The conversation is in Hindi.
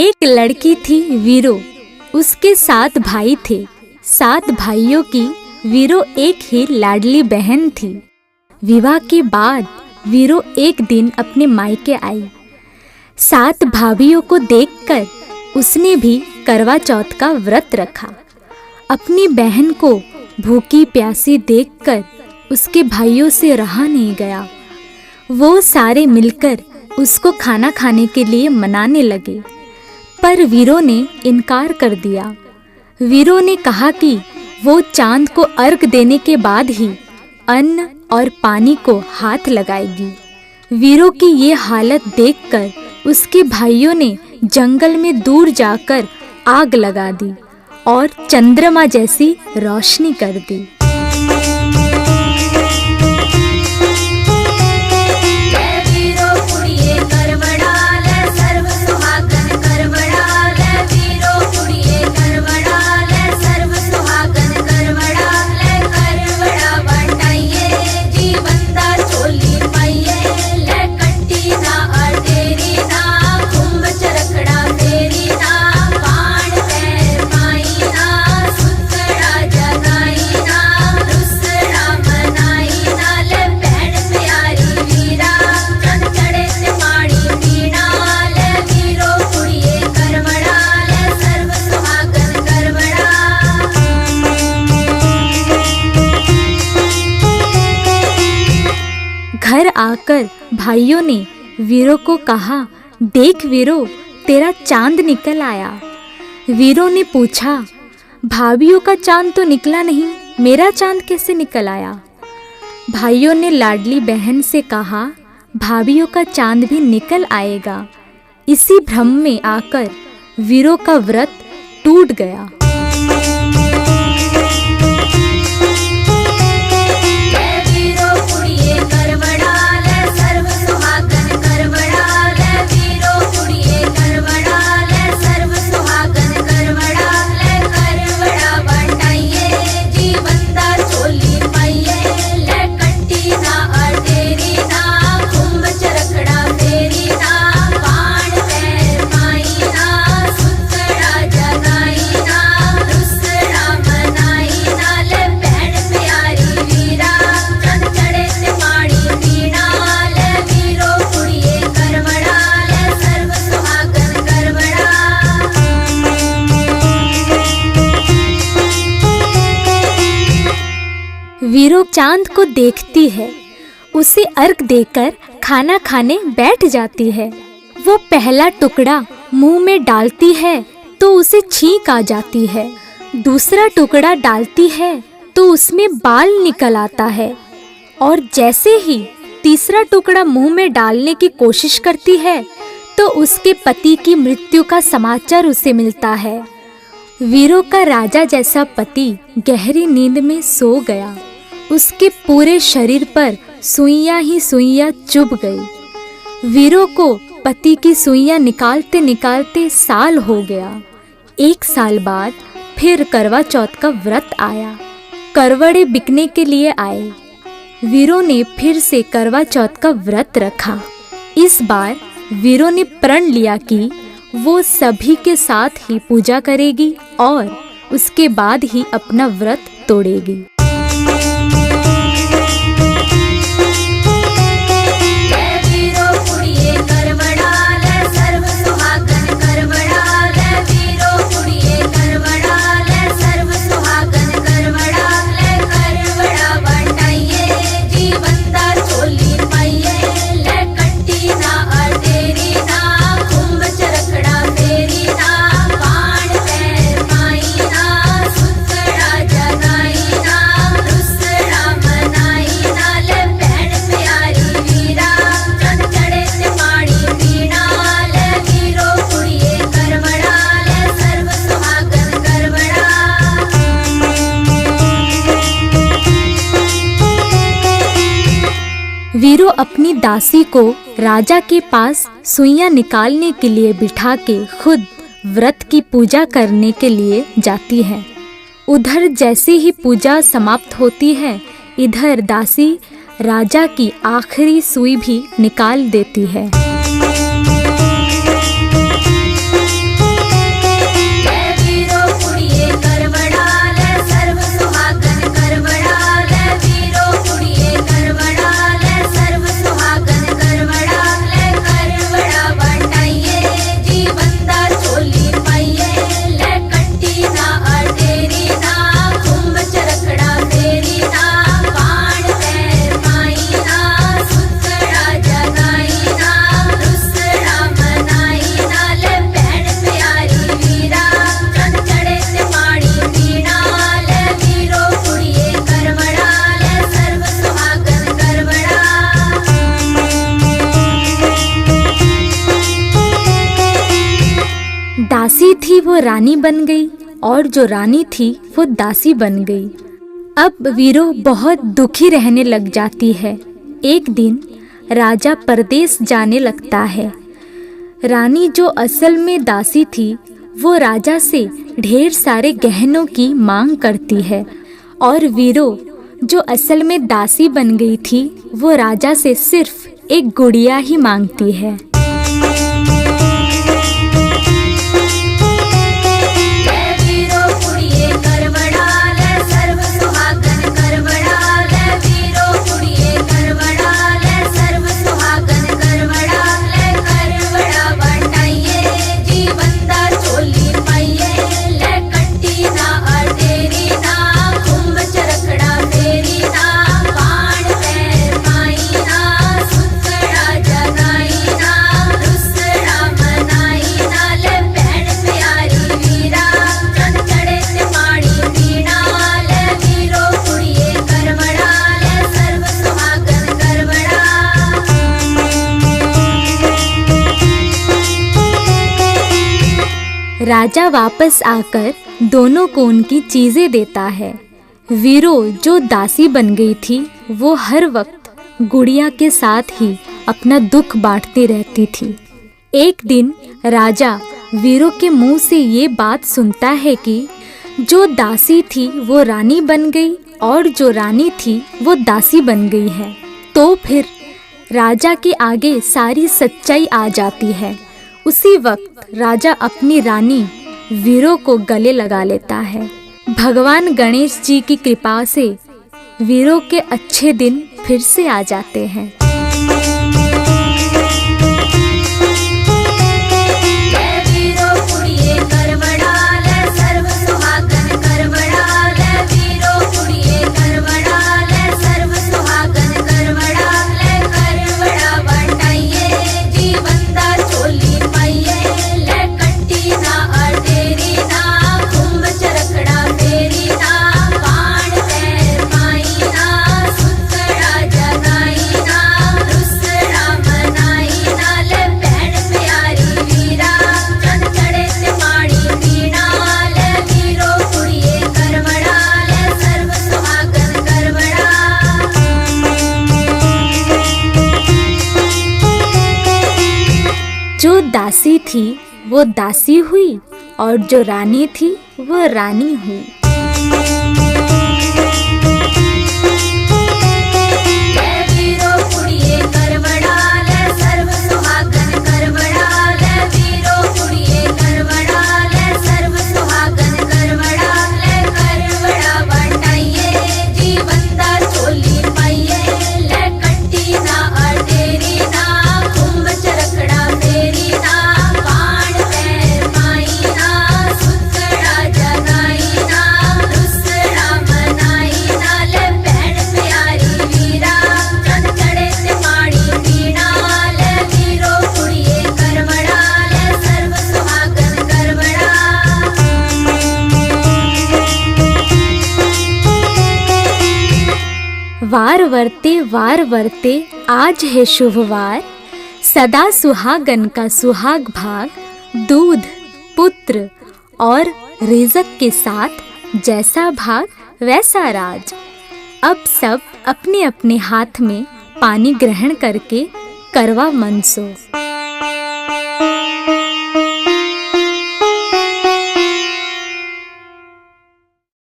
एक लड़की थी वीरो, उसके 7 भाई थे। 7 भाइयों की वीरो एक ही लाडली बहन थी। विवाह के बाद वीरो एक दिन अपने मायके आई। 7 भाभियों को देखकर उसने भी करवा चौथ का व्रत रखा। अपनी बहन को भूखी प्यासी देखकर उसके भाइयों से रहा नहीं गया। वो सारे मिलकर उसको खाना खाने के लिए मनाने लगे, पर वीरो ने इनकार कर दिया। वीरो ने कहा कि वो चांद को अर्घ देने के बाद ही अन्न और पानी को हाथ लगाएगी। वीरो की ये हालत देखकर उसके भाइयों ने जंगल में दूर जाकर आग लगा दी और चंद्रमा जैसी रोशनी कर दी। घर आकर भाइयों ने वीरो को कहा, देख वीरो, तेरा चांद निकल आया। वीरो ने पूछा, भाभियों का चांद तो निकला नहीं, मेरा चांद कैसे निकल आया? भाइयों ने लाडली बहन से कहा, भाभियों का चांद भी निकल आएगा। इसी भ्रम में आकर वीरो का व्रत टूट गया। वीरो चांद को देखती है, उसे अर्घ देकर खाना खाने बैठ जाती है। वो पहला टुकड़ा मुंह में डालती है तो उसे छींक आ जाती है। दूसरा टुकड़ा डालती है तो उसमें बाल निकल आता है, और जैसे ही तीसरा टुकड़ा मुंह में डालने की कोशिश करती है तो उसके पति की मृत्यु का समाचार उसे मिलता है। वीरो का राजा जैसा पति गहरी नींद में सो गया। उसके पूरे शरीर पर सुइयां ही सुइयां चुभ गई। वीरो को पति की सुइयां निकालते निकालते साल हो गया। 1 साल बाद फिर करवा चौथ का व्रत आया। करवड़े बिकने के लिए आए। वीरो ने फिर से करवा चौथ का व्रत रखा। इस बार वीरो ने प्रण लिया कि वो सभी के साथ ही पूजा करेगी और उसके बाद ही अपना व्रत तोड़ेगी। वीरो अपनी दासी को राजा के पास सुइयां निकालने के लिए बिठा के खुद व्रत की पूजा करने के लिए जाती है। उधर जैसे ही पूजा समाप्त होती है, इधर दासी राजा की आखिरी सुई भी निकाल देती है। दासी थी वो रानी बन गई और जो रानी थी वो दासी बन गई। अब वीरू बहुत दुखी रहने लग जाती है। एक दिन राजा परदेश जाने लगता है। रानी जो असल में दासी थी वो राजा से ढेर सारे गहनों की मांग करती है और वीरू जो असल में दासी बन गई थी वो राजा से सिर्फ एक गुड़िया ही मांगती है। राजा वापस आकर दोनों को उनकी चीजें देता है। वीरू जो दासी बन गई थी वो हर वक्त गुड़िया के साथ ही अपना दुख बांटती रहती थी। एक दिन राजा वीरू के मुंह से ये बात सुनता है कि जो दासी थी वो रानी बन गई और जो रानी थी वो दासी बन गई है। तो फिर राजा के आगे सारी सच्चाई आ जाती है। उसी वक्त राजा अपनी रानी वीरू को गले लगा लेता है। भगवान गणेश जी की कृपा से वीरू के अच्छे दिन फिर से आ जाते हैं। जो दासी थी वो दासी हुई और जो रानी थी वो रानी हुई। वार वरते आज है शुभवार, सदा सुहागन का सुहाग भाग, दूध पुत्र और रिज़्क के साथ जैसा भाग वैसा राज। अब सब अपने अपने हाथ में पानी ग्रहण करके करवा मनसो।